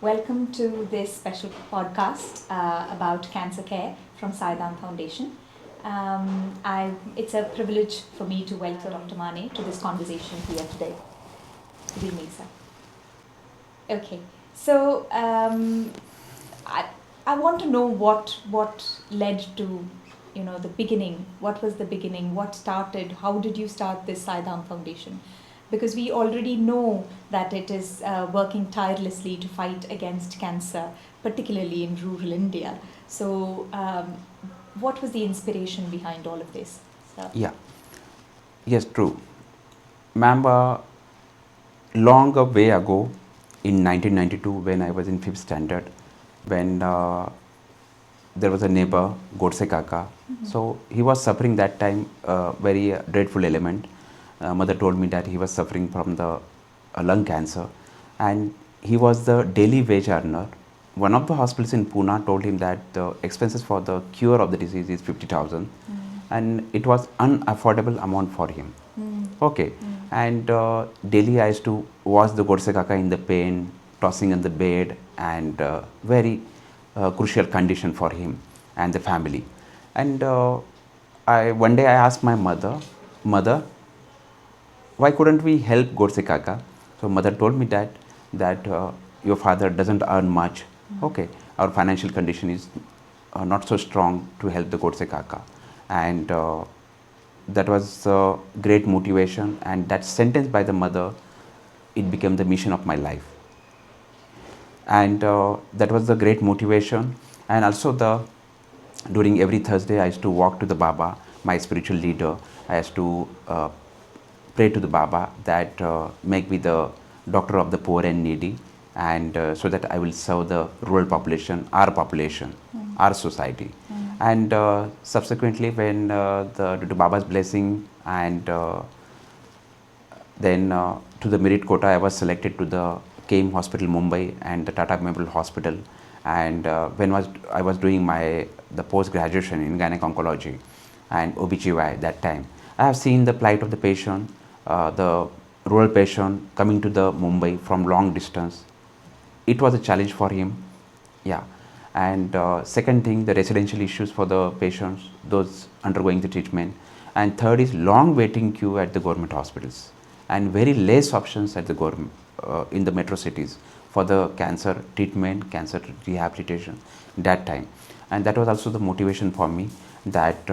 Welcome to this special podcast about cancer care from Saidham Foundation. It's a privilege for me to welcome Dr. Mane to this conversation here today. Good evening, sir. Okay, so I want to know what led to the beginning. What was the beginning? What started? How did you start this Saidham Foundation? Because we already know that it is working tirelessly to fight against cancer, particularly in rural India. So, what was the inspiration behind all of this? So, Yeah, yes, true. Ma'am, long a way ago in 1992, when I was in 5th standard, when there was a neighbor, Godse Kaka. So he was suffering that time very dreadful element. Mother told me that he was suffering from the lung cancer, and he was the daily wage earner. One of the hospitals in Pune told him that the expenses for the cure of the disease is 50,000, and it was unaffordable amount for him. Okay, and daily I used to watch the Godse Kaka in the pain, tossing in the bed, and very crucial condition for him and the family. And one day I asked my mother, why couldn't we help Godse Kaka? So mother told me that your father doesn't earn much. Okay, our financial condition is not so strong to help the Godse Kaka, and that was great motivation. And that sentence by the mother, it became the mission of my life, and that was the great motivation. And also during every Thursday I used to walk to the Baba, my spiritual leader. I used to pray to the Baba that make me the doctor of the poor and needy, and so that I will serve the rural population, our society. And subsequently, when due to Baba's blessing, and then to the merit quota, I was selected to the KM Hospital Mumbai and the Tata Memorial Hospital. And when I was doing the post graduation in gynec oncology and OBGY that time, I have seen the plight of the patient, the rural patient coming to the Mumbai from long distance. It was a challenge for him, yeah. And second thing, the residential issues for the patients, those undergoing the treatment. And third is long waiting queue at the government hospitals, and very less options at the government in the metro cities for the cancer treatment, cancer rehabilitation that time. And that was also the motivation for me that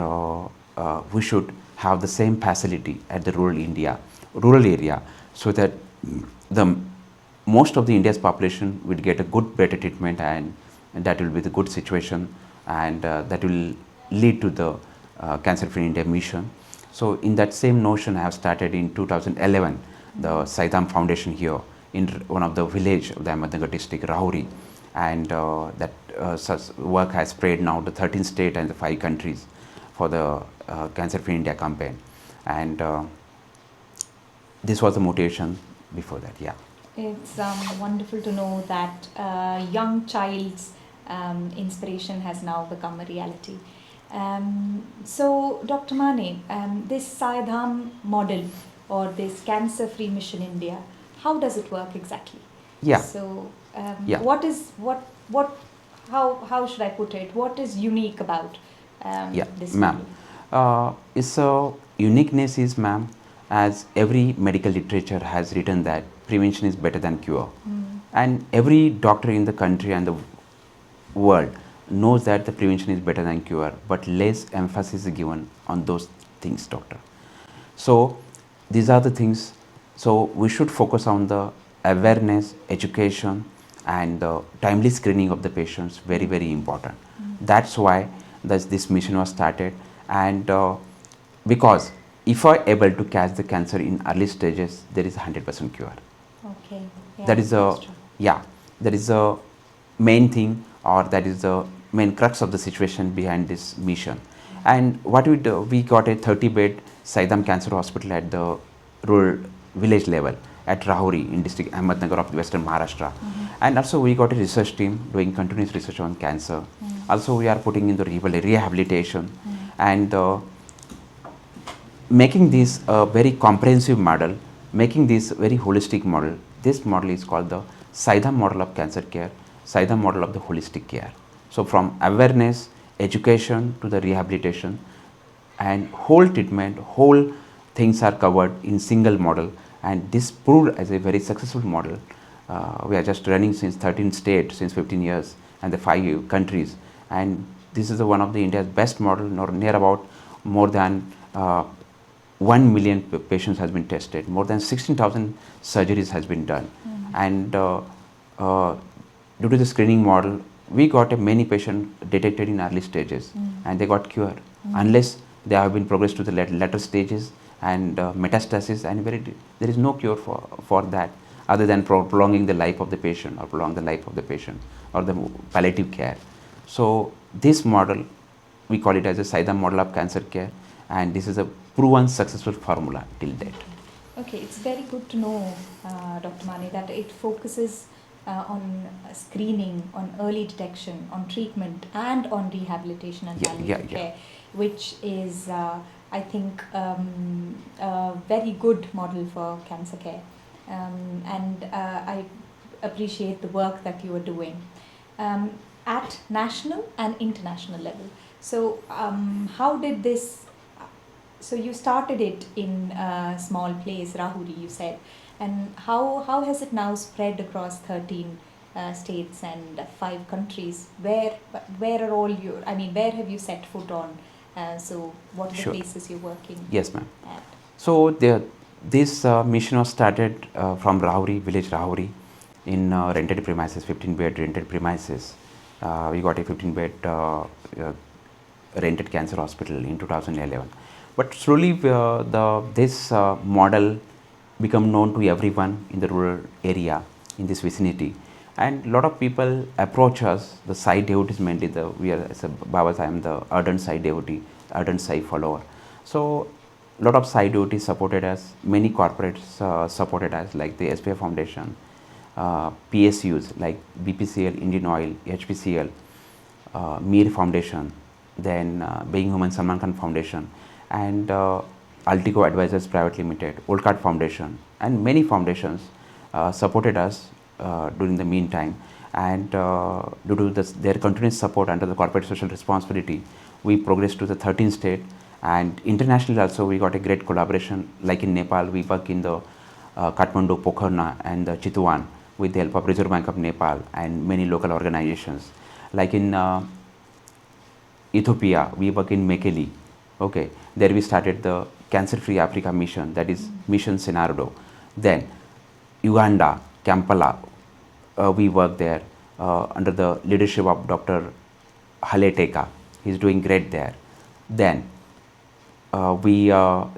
we should have the same facility at the rural area, so that the most of the India's population will get a better treatment, and that will be the good situation, and that will lead to the Cancer Free India mission. So in that same notion, I have started in 2011 the Saidham Foundation here in one of the village of the Ahmednagar district, Rahuri, and that such work has spread now to 13 states and the 5 countries for the Cancer Free India campaign. And this was the motivation before that, yeah. it's wonderful to know that young child's inspiration has now become a reality. So, Dr. Mane, this Saidham model or this cancer-free mission India, how does it work exactly? Yeah. So, Yeah. how should I put it? What is unique about this ma'am. model? Its uniqueness is, ma'am, as every medical literature has written that prevention is better than cure. And every doctor in the country and the world knows that the prevention is better than cure, but less emphasis is given on those things, doctor. So these are the things. So we should focus on the awareness, education, and the timely screening of the patients. Very, very important. That's why this mission was started. And because if I able to catch the cancer in early stages, there is 100% cure. Okay. Yeah, That is that's true. that is the main thing, or that is the main crux of the situation behind this mission. And what we do, we got a 30-bed Saidham Cancer Hospital at the rural village level at Rahuri in district Ahmednagar of the Western Maharashtra. And also we got a research team doing continuous research on cancer. Also we are putting in the rehabilitation, and making this a very comprehensive model, making this very holistic model. this model is called the Saidham model of cancer care, Saidham model of the holistic care. So from awareness, education to the rehabilitation, and whole treatment, whole things are covered in single model, and this proved as a very successful model. We are just running since 13 states, since 15 years, and the 5 countries, and this is one of the India's best model. Near about more than 1 million patients has been tested, more than 16,000 surgeries has been done, and uh, due to the screening model, we got a many patients detected in early stages, and they got cured, unless they have been progressed to the later stages and metastasis, and there is no cure for that other than prolonging the life of the patient or prolong the life of the patient or the palliative care. So this model, we call it as a Saidham model of cancer care, and this is a proven successful formula till date. Okay, it's very good to know, Dr. Mane, that it focuses on screening, on early detection, on treatment, and on rehabilitation and palliative care, which is, I think, a very good model for cancer care. And I appreciate the work that you are doing at national and international level. So, how did this? So you started it in a small place, Rahuri, you said, and how has it now spread across 13 states and 5 countries? Where are all your? I mean, where have you set foot on? So what are the places you're working? Yes, ma'am. At? So this mission was started from Rahuri, village Rahuri, in rented premises, 15-bed rented premises. We got a 15-bed rented cancer hospital in 2011. But slowly this model become known to everyone in the rural area, in this vicinity, and a lot of people approach us, the Sai devotees mainly. We are, as a Babas, I am the ardent Sai devotee, ardent Sai follower. So a lot of Sai devotees supported us, many corporates supported us, like the SBI Foundation, PSUs like BPCL, Indian Oil, HPCL, Mir Foundation, then Being Human Salman Khan Foundation, and Altico Advisors Private Limited, Old Card Foundation, and many foundations supported us during the meantime. And due to their continuous support under the corporate social responsibility, we progressed to the 13th state, and internationally also we got a great collaboration. Like in Nepal, we work in the Kathmandu, Pokhara, and Chitwan with the help of Reserve Bank of Nepal and many local organizations. Like in Ethiopia, we work in Mekelle. Okay, there we started the Cancer Free Africa mission, that is Mission Senardo. Then Uganda, Kampala, we work there under the leadership of Dr. Haleteka. He is doing great there. Then we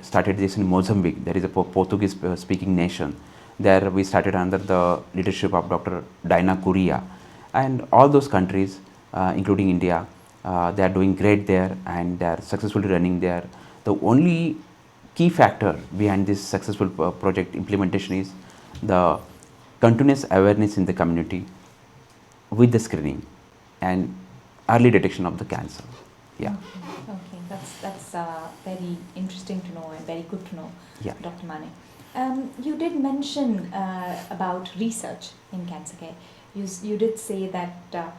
started this in Mozambique, that is a Portuguese speaking nation. There we started under the leadership of Dr. Dina Kuria, and all those countries, including India, they are doing great there, and they are successfully running there. The only key factor behind this successful project implementation is the continuous awareness in the community with the screening and early detection of the cancer. Yeah. Okay, that's very interesting to know and very good to know, Yeah. Dr. Mane. You did mention about research in cancer care. You did say that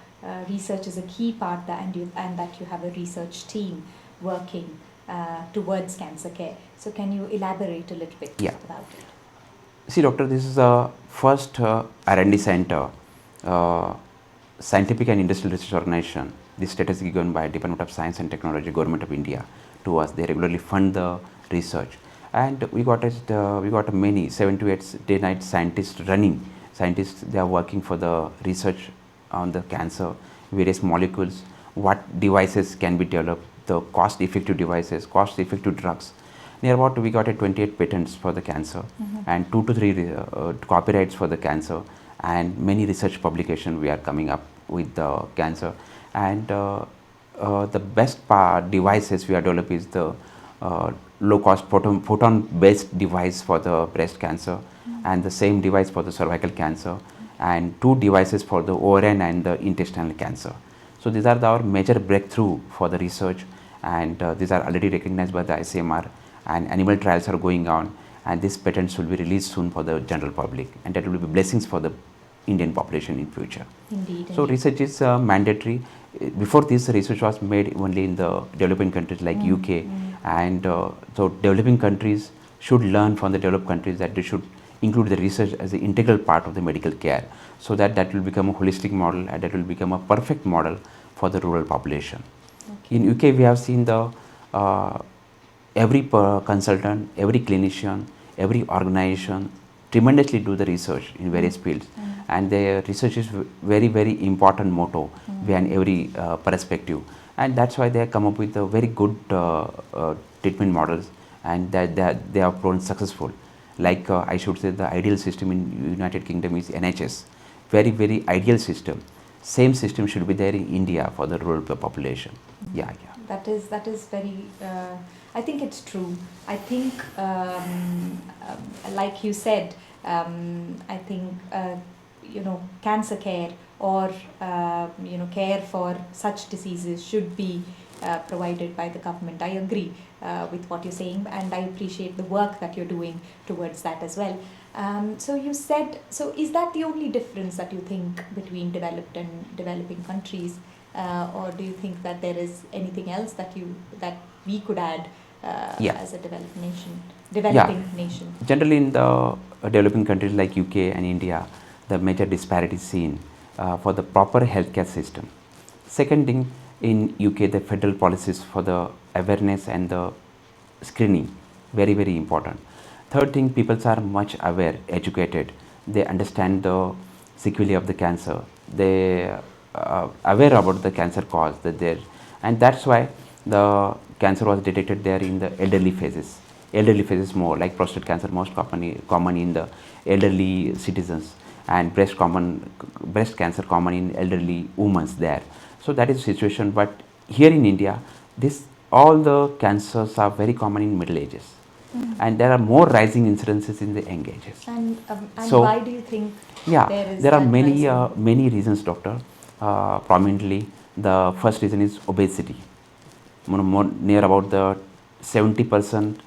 research is a key part, and that you have a research team working towards cancer care. So can you elaborate a little bit about it? See, doctor, this is the first R&D center, scientific and industrial research organization. This status is given by Department of Science and Technology, Government of India, to us. They regularly fund the research, and we got many 7 to 8 day-night scientists running. Scientists, they are working for the research on the cancer, various molecules, what devices can be developed, the cost-effective devices, cost-effective drugs. Near about we got 28 patents for the cancer, and 2 to 3 copyrights for the cancer, and many research publications we are coming up with the cancer. And the best devices we are developing is the low-cost photon-based device for the breast cancer, and the same device for the cervical cancer, and 2 devices for the ovarian and the intestinal cancer. So these are our major breakthrough for the research, and these are already recognized by the ICMR, and animal trials are going on, and these patents will be released soon for the general public, and that will be blessings for the Indian population in future. Indeed. So research is mandatory. Before this, research was made only in the developing countries like UK, and so developing countries should learn from the developed countries that they should include the research as an integral part of the medical care, so that that will become a holistic model and that will become a perfect model for the rural population. Okay. In UK, we have seen the every consultant, every clinician, every organization tremendously do the research in various fields, and their research is very, very important motto behind every perspective, and that's why they have come up with a very good treatment models, and that they have proven successful. Like I should say, the ideal system in United Kingdom is NHS, very, very ideal system. Same system should be there in India for the rural population. Yeah. That is very. I think it's true. I think, like you said, I think cancer care or care for such diseases should be provided by the government. I agree with what you're saying, and I appreciate the work that you're doing towards that as well. So you said, so is that the only difference that you think between developed and developing countries, or do you think that there is anything else that we could add as a developing nation? Generally, in the developing countries like UK and India, the major disparity is seen for the proper healthcare system. Second thing, in UK, the federal policies for the awareness and the screening, very, very important. Third thing, people are much aware, educated. They understand the sequelae of the cancer. They aware about the cancer cause that there, and that's why the cancer was detected there in the elderly phases. Elderly phases more, like prostate cancer most common in the elderly citizens, and breast cancer common in elderly women there. So that is the situation. But here in India, all the cancers are very common in middle ages, and there are more rising incidences in the young ages. And so, why do you think there are many reasons, doctor. Prominently, the first reason is obesity. Near about the 70%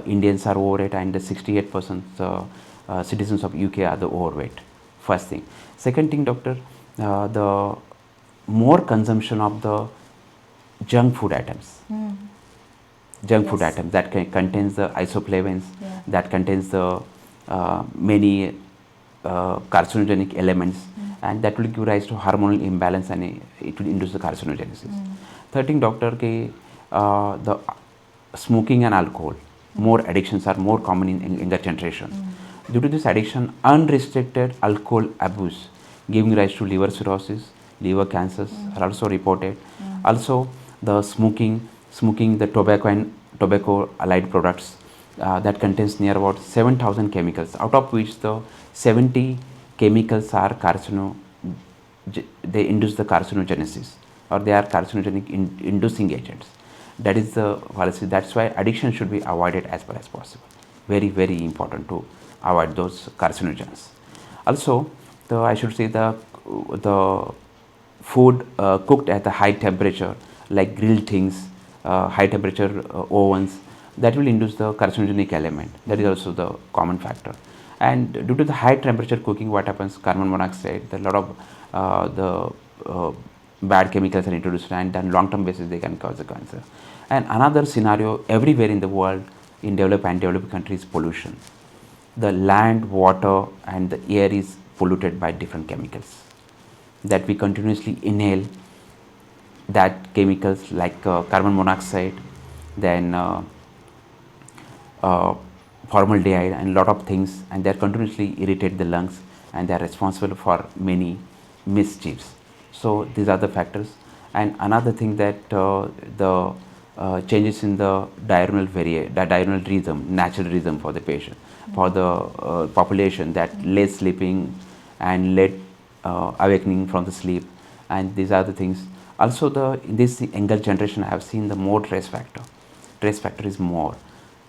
Indians are overweight, and the 68% citizens of UK are the overweight. First thing. Second thing, doctor, the more consumption of the junk food items. Junk food items that contains the isoflavones, that contains the many carcinogenic elements, and that will give rise to hormonal imbalance, and it will induce the carcinogenesis. Third thing, doctor, the smoking and alcohol, more addictions are more common in younger generation. Due to this addiction, unrestricted alcohol abuse giving rise to liver cirrhosis, liver cancers are also reported. Also, the smoking the tobacco and tobacco allied products that contains near about 7,000 chemicals, out of which the 70 chemicals are they induce the carcinogenesis, or they are carcinogenic inducing agents. That is the policy. That's why addiction should be avoided as far as possible. Very, very important to avoid those carcinogens. Also, I should say the food cooked at a high temperature, like grilled things, high temperature ovens, that will induce the carcinogenic element. That is also the common factor. And due to the high temperature cooking, what happens? Carbon monoxide, a lot of bad chemicals are introduced, and on long-term basis they can cause the cancer. And another scenario everywhere in the world, in developed and developing countries, pollution. The land, water, and the air is polluted by different chemicals that we continuously inhale. That chemicals like carbon monoxide, then formaldehyde, and lot of things, and they continuously irritate the lungs, and they are responsible for many mischiefs. So these are the factors. And another thing, that the changes in the diurnal rhythm, natural rhythm for the patient, for the population, that late sleeping and late awakening from the sleep, and these are the things. Also, in this younger generation, I have seen the more stress factor. Stress factor is more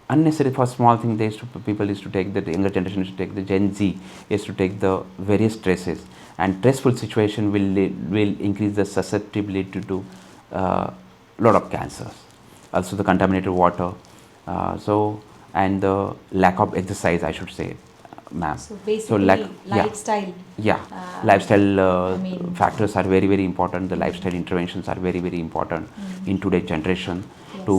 unnecessary for small things. People used to take, the younger generation used to take, the Gen Z used to take the various stresses, and stressful situation will increase the susceptibility to lot of cancers. Also, the contaminated water. So and the lack of exercise, I should say, ma'am. So So lack, basically, yeah, lifestyle. yeah, um, lifestyle I mean, factors are very, very important. The Mm. lifestyle interventions are very, very important Mm. in today's generation Yes. to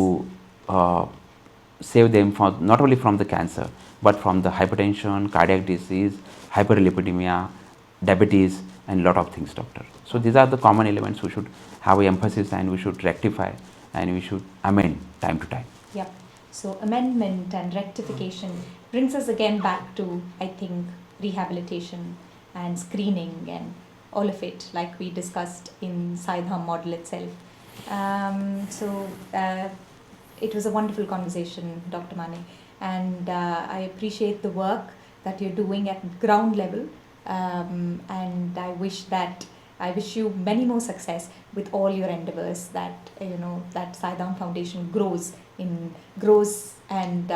save them from not only from the cancer but from the hypertension, cardiac disease, hyperlipidemia, diabetes, and lot of things, doctor. So these are the common elements we should have a emphasis and we should rectify and we should amend time to time. Yep. So amendment and rectification brings us again back to, I think, rehabilitation and screening and all of it, like we discussed in Saidham model itself. So it was a wonderful conversation, Dr. Mane, and I appreciate the work that you're doing at ground level, and I wish you many more success with all your endeavors. That that Saidham Foundation grows and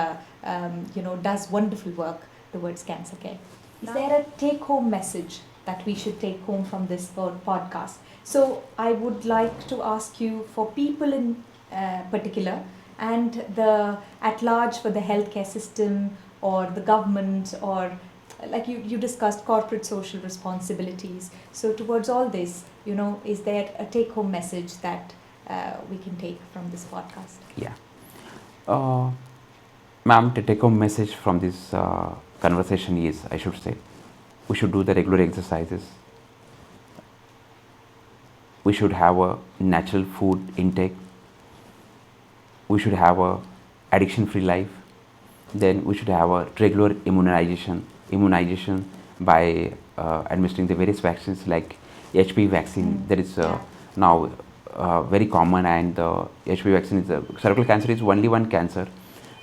does wonderful work towards cancer care. Is there a take-home message that we should take home from this podcast? So I would like to ask you, for people in particular, and the at large, for the healthcare system or the government, or like you discussed corporate social responsibilities. So towards all this, is there a take-home message that we can take from this podcast? Yeah. Ma'am, the take home message from this conversation is, I should say, we should do the regular exercises. We should have a natural food intake. We should have a addiction free life. Then we should have a regular immunization by administering the various vaccines like HPV vaccine that is now very common, and the HPV vaccine is cervical cancer is only one cancer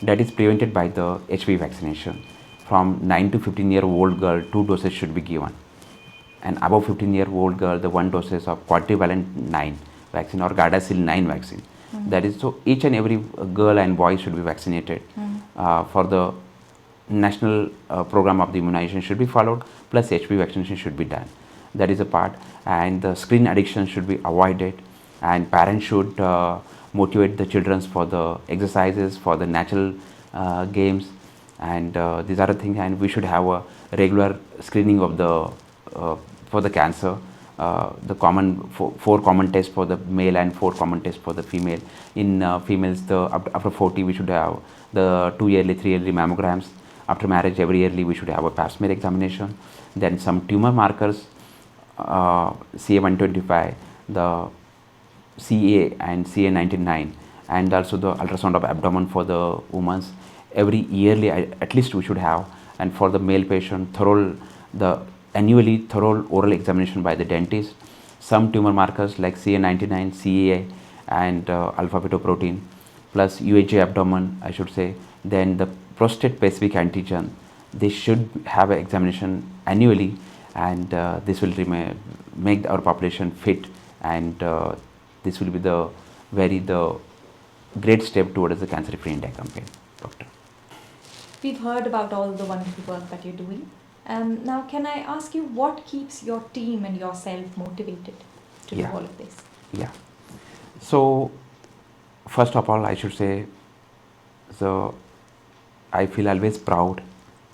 that is prevented by the HPV vaccination. From 9 to 15-year-old girl, 2 doses should be given, and above 15-year-old girl, the 1 doses of quadrivalent 9 vaccine or Gardasil 9 vaccine. That is, so each and every girl and boy should be vaccinated. For the national program of the immunization should be followed, plus HPV vaccination should be done. That is a part, and the screen addiction should be avoided, and parents should motivate the children for the exercises, for the natural games, and these are the things. And we should have a regular screening of the for the cancer. The common four common tests for the male and 4 common tests for the female. In females, after 40 we should have the 2 yearly, 3 yearly mammograms. After marriage, every yearly we should have a pap smear examination. Then some tumor markers, CA125, the CA and CA99, and also the ultrasound of abdomen for the women. Every yearly at least we should have. And for the male patient, annually thorough oral examination by the dentist. Some tumor markers like CA99, CA, and alpha fetoprotein, plus UHG abdomen, I should say. Then the prostate specific antigen, they should have an examination annually, and this will make our population fit, and this will be the great step towards the cancer free India campaign, doctor. We've heard about all the wonderful work that you're doing. Now, can I ask you, what keeps your team and yourself motivated to do all of this? Yeah. So, first of all, I should say, so I feel always proud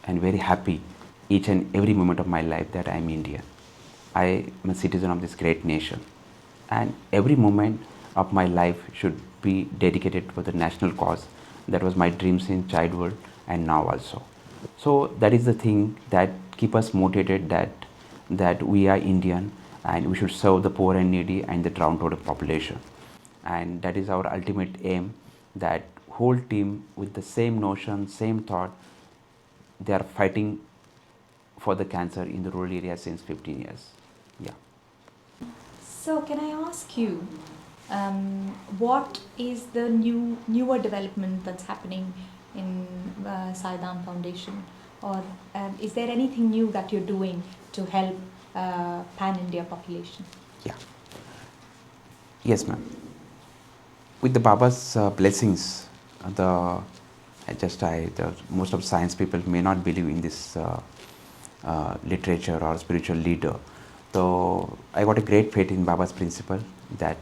and very happy each and every moment of my life that I am Indian. I am a citizen of this great nation, and every moment of my life should be dedicated for the national cause. That was my dream since childhood and now also. So that is the thing that keep us motivated, that we are Indian and we should serve the poor and needy and the downtrodden population. And that is our ultimate aim, that whole team with the same notion, same thought, they are fighting for the cancer in the rural area since 15 years. Yeah. So can I ask you, what is the newer development that's happening in Saidham Foundation, or is there anything new that you're doing to help pan-India population? Yeah. Yes, ma'am. With the Baba's blessings, most of science people may not believe in this literature or spiritual leader. So I got a great faith in Baba's principle that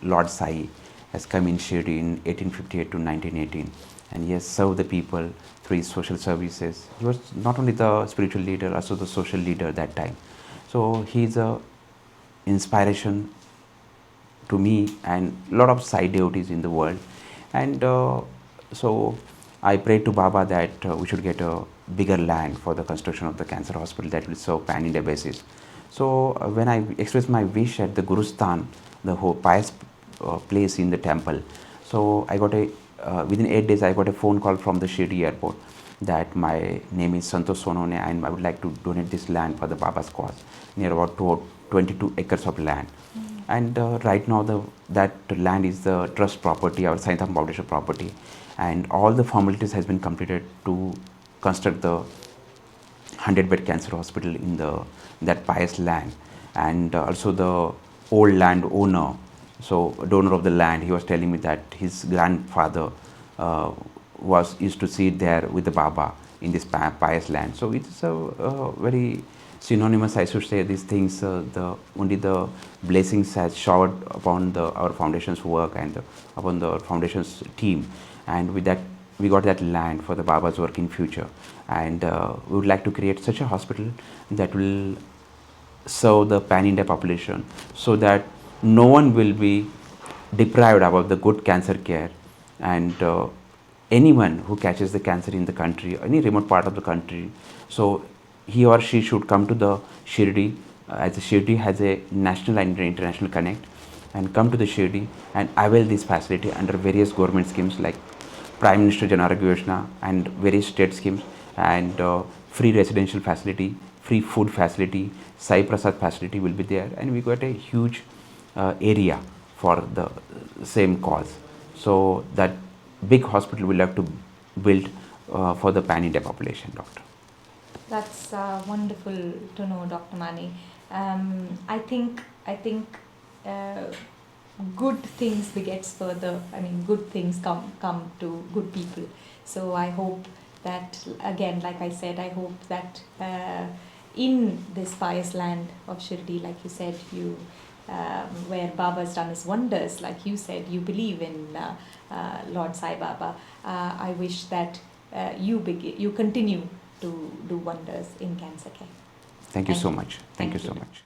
Lord Sai has come in Shirdi in 1858 to 1918, and he has served the people through his social services. He was not only the spiritual leader, also the social leader at that time. So he's a inspiration to me and a lot of Sai devotees in the world. And so I prayed to Baba that we should get a bigger land for the construction of the cancer hospital that will serve pan-India basis. So when I expressed my wish at the Gurusthan, the whole pious place in the temple, so I got within 8 days I got a phone call from the Shirdi airport that my name is Santosh Sonone and I would like to donate this land for the Baba's cause, near about 22 acres of land. And right now that land is the trust property, our Saidham Foundation property, and all the formalities has been completed to construct the 100-bed cancer hospital in that pious land. And also the old land owner, so donor of the land, he was telling me that his grandfather used to sit there with the Baba in this pious land. So it's a very synonymous, I should say, these things. Only the blessings has showered upon our foundation's work and upon the foundation's team, and with that we got that land for the Baba's work in future. And we would like to create such a hospital that will serve the pan-India population, so that no one will be deprived about the good cancer care. And anyone who catches the cancer in the country, any remote part of the country, so he or she should come to the Shirdi, as the Shirdi has a national and international connect, and come to the Shirdi and avail this facility under various government schemes like Prime Minister Jan Arogya Yojana and various state schemes, and free residential facility, free food facility, Sai Prasad facility will be there, and we got a huge area for the same cause. So that big hospital will have to build for the pan-India population, doctor. That's wonderful to know, Dr. Mane. I think uh, good things begets further. I mean, good things come to good people. So I hope that, again, like I said, I hope that in this pious land of Shirdi, like you said, where Baba's done his wonders, like you said, you believe in Lord Sai Baba. I wish that you continue to do wonders in cancer care. Thank you so much. Thank you so much.